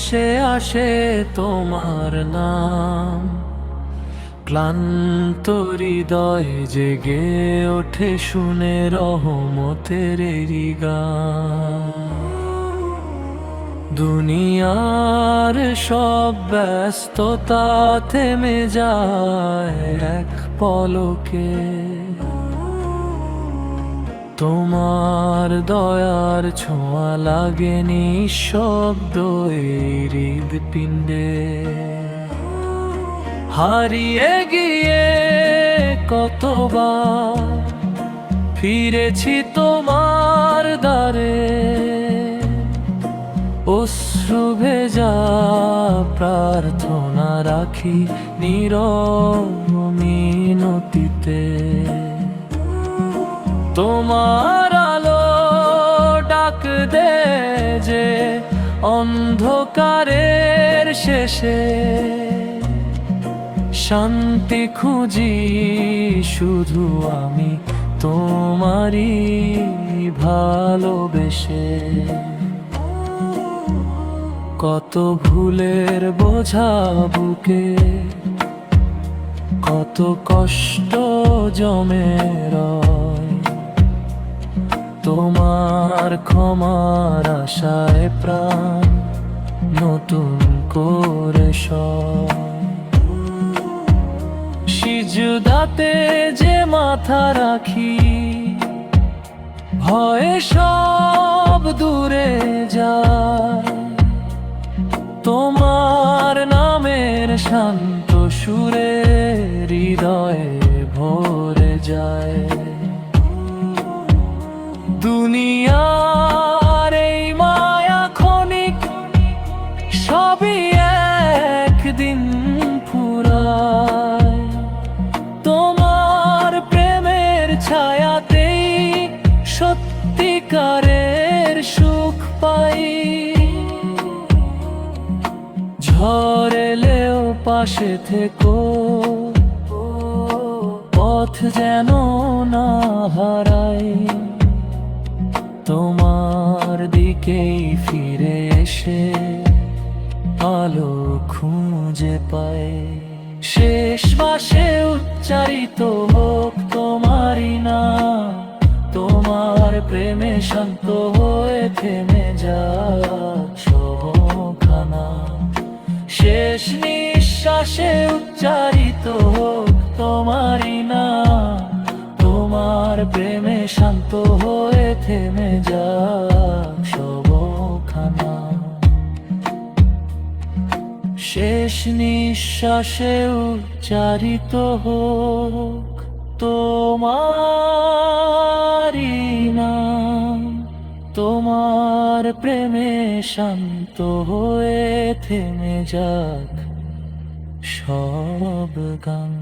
ভেসে আসে তোমার নাম, ক্লান্ত হৃদয় জেগে ওঠে শুনে রহমতের এই গান। দুনিয়ার সব ব্যস্ততা থেমে যায় এক পলকে, তোমার দয়ার ছোঁয়া লাগে নিঃশব্দ এই হৃদপিণ্ডে। হারিয়ে গিয়ে কতবার ফিরেছি তোমার দ্বারে, অশ্রু ভেজা প্রার্থনা রাখি নীরব মিনতিতে। তোমার আলো ডাক দে যে অন্ধকারের শেষে, শান্তি খুঁজি শুধু আমি তোমারই ভালোবেসে। কত ভুলের বোঝা বুকে, কত কষ্ট জমে রয়, তোমার ক্ষমার আশায় প্রাণ নতুন করে সিজদাতে যে মাথা রাখি, ভয়ে সব দূরে যায়। তোমার নামের শান্ত সুরে হৃদয়ে ভরে যায়। দুনিয়ার এই মায়া ক্ষণিক সবই একদিন ফুরায়, তোমার প্রেমের ছায়াতেই সত্যিকারের সুখ পাই। ঝড় এলেও পাশে থেকো, পথ যেন না হারাই, তোমার দিকেই ফিরে এসে আলো খুঁজে পায়। শেষ মাসে উচ্চারিত হোক তোমারই নাম, তোমার প্রেমে শান্ত হয়ে থেমে যাক সবখানা। শেষ নিঃশ্বাসে উচ্চারিত হোক তোমারই নাম, তোমার প্রেমে শান্ত হয়ে থেমে যাক সবখানা। শেষ নিঃশ্বাসে উচ্চারিত হোক তোমারই নাম, তোমার প্রেমে শান্ত হয়ে থেমে যাক সব গান।